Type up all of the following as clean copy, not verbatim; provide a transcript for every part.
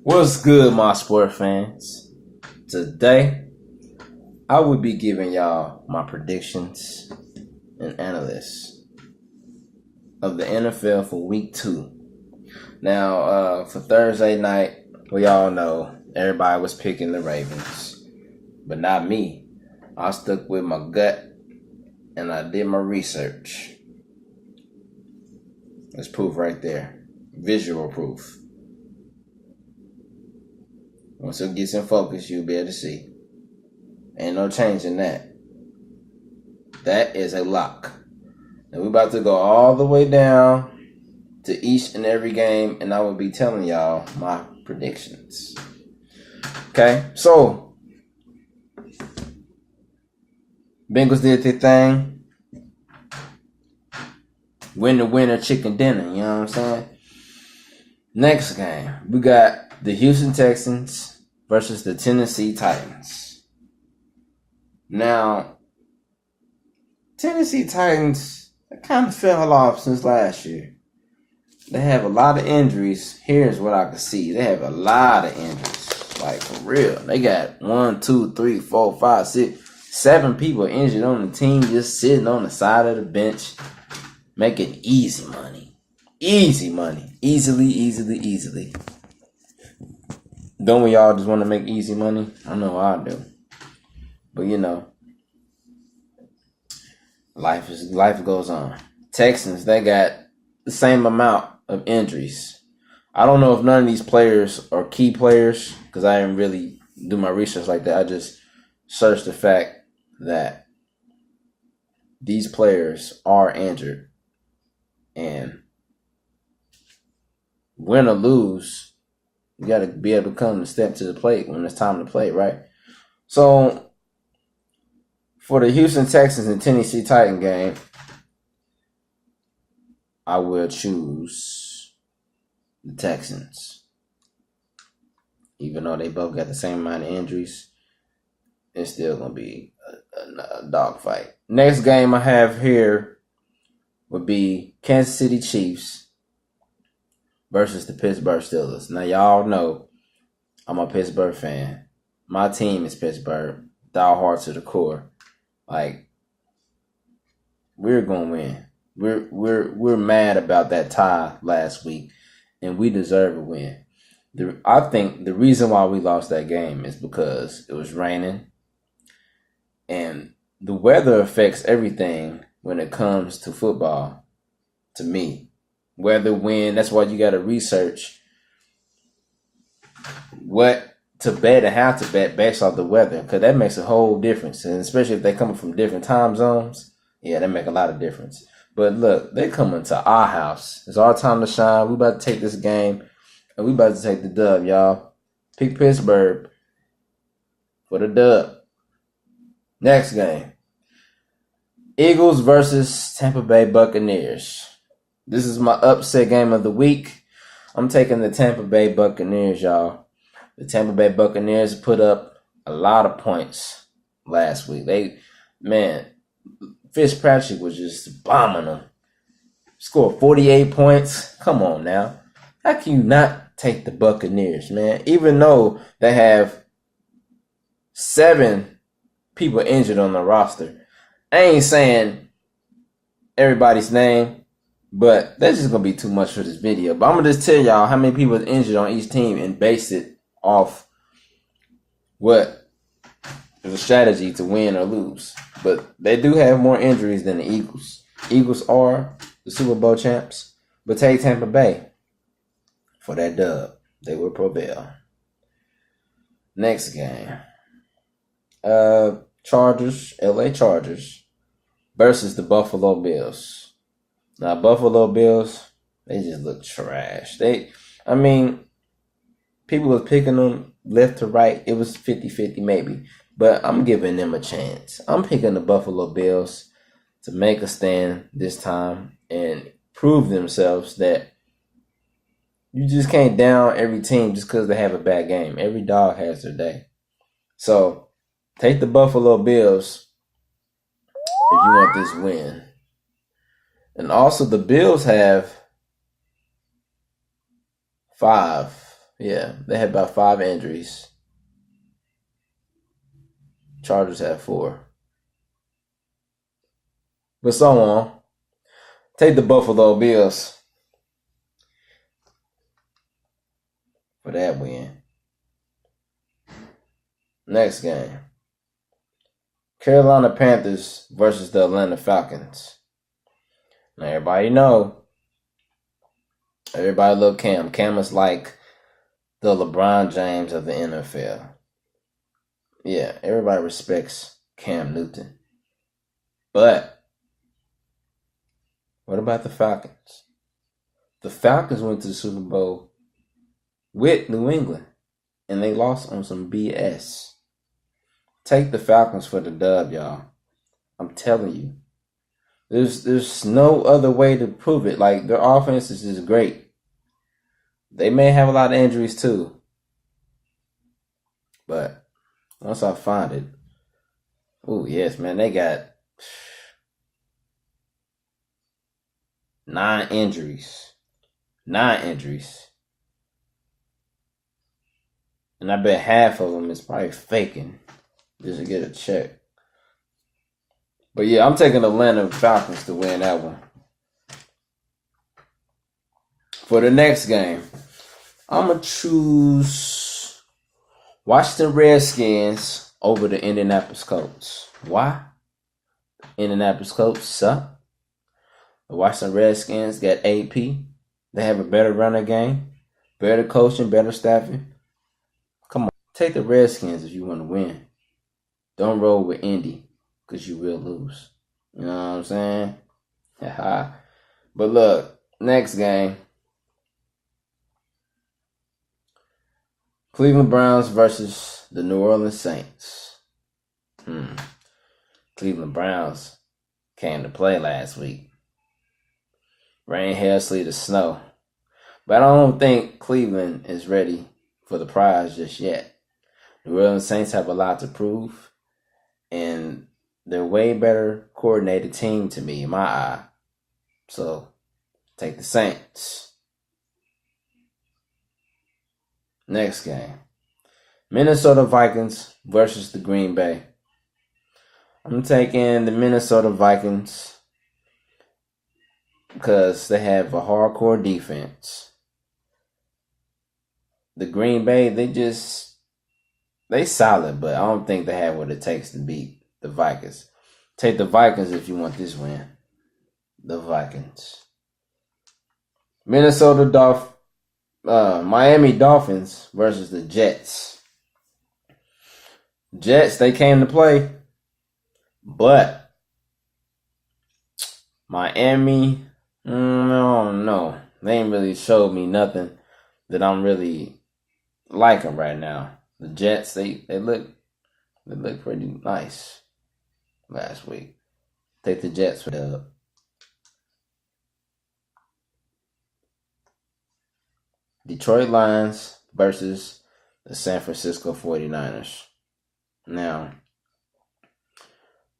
What's good, my sport fans? Today, I will be giving y'all my predictions and analysis of the NFL for week 2. Now, for Thursday night, we all know everybody was picking the Ravens, but not me. I stuck with my gut and I did my research. There's proof right there. Visual proof. Once it gets in focus, you'll be able to see. Ain't no changing that. That is a lock. And we're about to go all the way down to each and every game, and I will be telling y'all my predictions. Okay, so Bengals did their thing. Winner, chicken dinner, you know what I'm saying? Next game, we got the Houston Texans versus the Tennessee Titans. Now, Tennessee Titans kind of fell off since last year. They have a lot of injuries. Here's what I can see. They have a lot of injuries. Like, for real. They got 1, 2, 3, 4, 5, 6, 7 people injured on the team just sitting on the side of the bench making easy money. Easy money. Easily. Don't we all just want to make easy money? I know I do. But you know, life goes on. Texans, they got the same amount of injuries. I don't know if none of these players are key players because I didn't really do my research like that. I just searched the fact that these players are injured. And win or lose, you got to be able to come and step to the plate when it's time to play, right? So, for the Houston Texans and Tennessee Titan game, I will choose the Texans. Even though they both got the same amount of injuries, it's still going to be a dogfight. Next game I have here would be Kansas City Chiefs versus the Pittsburgh Steelers. Now, y'all know I'm a Pittsburgh fan. My team is Pittsburgh. Die hard to the core. Like, we're gonna win. We're mad about that tie last week, and we deserve a win. I think the reason why we lost that game is because it was raining, and the weather affects everything when it comes to football. To me, weather, wind. That's why you got to research what to bet and how to bet based off the weather, because that makes a whole difference. And especially if they're coming from different time zones, yeah, that make a lot of difference. But look, they coming to our house. It's our time to shine. We about to take this game, and we about to take the dub, y'all. Pick Pittsburgh for the dub. Next game, Eagles versus Tampa Bay Buccaneers. This is my upset game of the week. I'm taking the Tampa Bay Buccaneers, y'all. The Tampa Bay Buccaneers put up a lot of points last week. Fitzpatrick was just bombing them. Scored 48 points. Come on now. How can you not take the Buccaneers, man? Even though they have 7 people injured on the roster. I ain't saying everybody's name, but that's just going to be too much for this video. But I'm going to just tell y'all how many people are injured on each team and base it off what is a strategy to win or lose. But they do have more injuries than the Eagles. Eagles are the Super Bowl champs. But take Tampa Bay for that dub. They will prevail. Next game. LA Chargers versus the Buffalo Bills. Now, Buffalo Bills, they just look trash. People was picking them left to right. It was 50-50 maybe. But I'm giving them a chance. I'm picking the Buffalo Bills to make a stand this time and prove themselves that you just can't down every team just because they have a bad game. Every dog has their day. So, take the Buffalo Bills if you want this win. And also, the Bills have 5 Yeah, they had about 5 injuries. Chargers had 4. But so on. Take the Buffalo Bills for that win. Next game. Carolina Panthers versus the Atlanta Falcons. Now everybody know. Everybody love Cam. Cam is like the LeBron James of the NFL. Yeah, everybody respects Cam Newton. But what about the Falcons? The Falcons went to the Super Bowl with New England, and they lost on some BS. Take the Falcons for the dub, y'all. I'm telling you. There's no other way to prove it. Like, their offense is just great. They may have a lot of injuries too. But once I find it, oh yes, man, they got 9 injuries. 9 injuries. And I bet half of them is probably faking just to get a check. But yeah, I'm taking the Atlanta Falcons to win that one. For the next game, I'm going to choose Washington Redskins over the Indianapolis Colts. Why? Indianapolis Colts suck. The Washington Redskins got AP. They have a better running game, better coaching, better staffing. Come on, take the Redskins if you want to win. Don't roll with Indy because you will lose. You know what I'm saying? But look, next game. Cleveland Browns versus the New Orleans Saints. Cleveland Browns came to play last week. Rain, hail, sleet, or snow. But I don't think Cleveland is ready for the prize just yet. New Orleans Saints have a lot to prove. And they're a way better coordinated team to me in my eye. So, take the Saints. Next game. Minnesota Vikings versus the Green Bay. I'm taking the Minnesota Vikings because they have a hardcore defense. The Green Bay, they solid, but I don't think they have what it takes to beat the Vikings. Take the Vikings if you want this win. The Vikings. Miami Dolphins versus the Jets. Jets, they came to play, but Miami, I don't know. They ain't really showed me nothing that I'm really liking right now. The Jets, they look pretty nice last week. Take the Jets for the Detroit Lions versus the San Francisco 49ers. Now,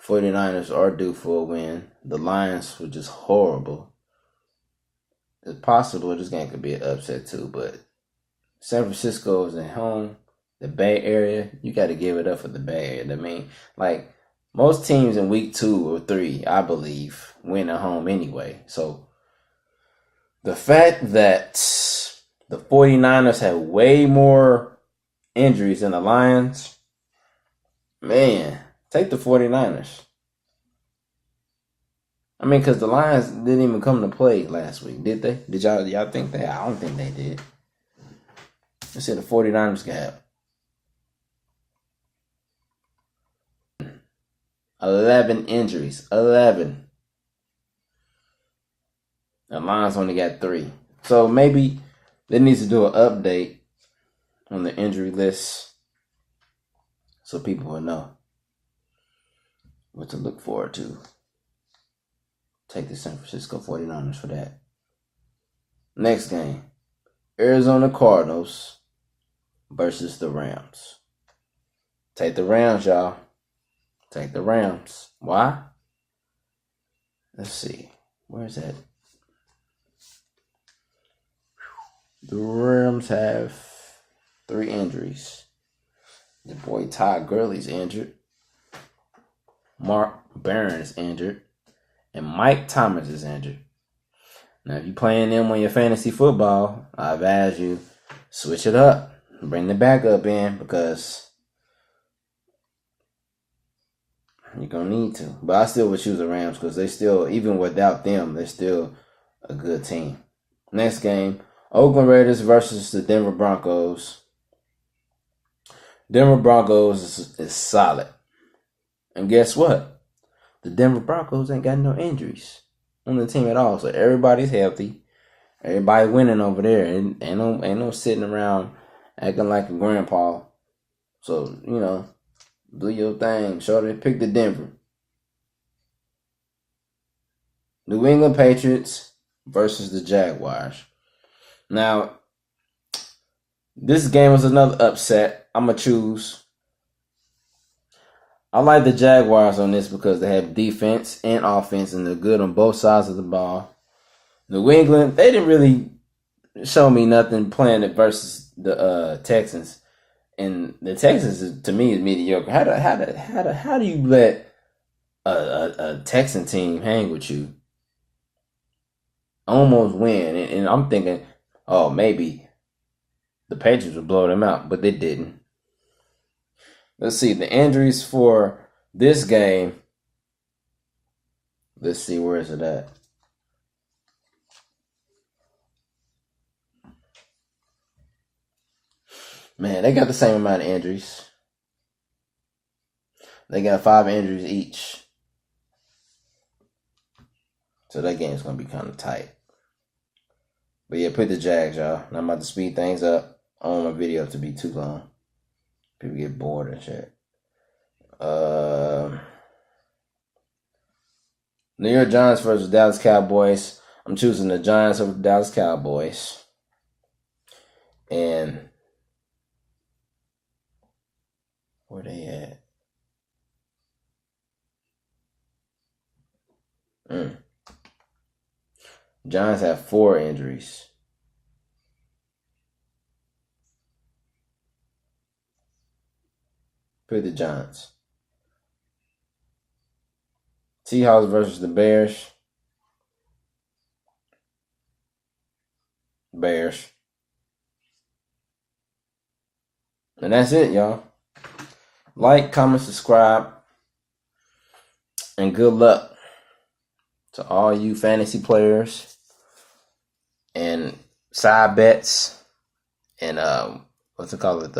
49ers are due for a win. The Lions were just horrible. It's possible this game could be an upset too, but San Francisco is at home. The Bay Area, you got to give it up for the Bay Area. I mean, like, most teams in week 2 or 3, I believe, win at home anyway. So, the fact that the 49ers have way more injuries than the Lions, man, take the 49ers. I mean, because the Lions didn't even come to play last week, did they? Did y'all think they? I don't think they did. I said the 49ers got 11 injuries. 11. The Lions only got 3. So maybe they need to do an update on the injury list so people will know what to look forward to. Take the San Francisco 49ers for that. Next game. Arizona Cardinals versus the Rams. Take the Rams, y'all. Take the Rams. Why? Let's see. Where's that? The Rams have 3 injuries. Your boy Todd Gurley's injured. Mark Barron is injured. And Mike Thomas is injured. Now, if you're playing them on your fantasy football, I advise you switch it up. Bring the backup in because you're going to need to. But I still would choose the Rams because they still, even without them, they're still a good team. Next game, Oakland Raiders versus the Denver Broncos. Denver Broncos is solid. And guess what? The Denver Broncos ain't got no injuries on the team at all. So everybody's healthy. Everybody winning over there. Ain't no sitting around acting like a grandpa. So, do your thing. Shorty, pick the Denver. New England Patriots versus the Jaguars. Now, this game was another upset. I'm going to choose. I like the Jaguars on this because they have defense and offense, and they're good on both sides of the ball. New England, they didn't really show me nothing playing it versus the Texans, and the Texans to me is mediocre. How do you let a Texan team hang with you, almost win? And I'm thinking, oh, maybe the Patriots would blow them out, but they didn't. Let's see, the injuries for this game. Let's see, where is it at? Man, they got the same amount of injuries. They got 5 injuries each. So that game's going to be kind of tight. But yeah, put the Jags, y'all. And I'm about to speed things up. I don't want my video to be too long. People get bored and shit. New York Giants versus Dallas Cowboys. I'm choosing the Giants over the Dallas Cowboys. And where they at? Giants have 4 injuries. Pick the Giants. Seahawks versus the Bears. Bears. And that's it, y'all. Like, comment, subscribe. And good luck to all you fantasy players and side bets and what's it called?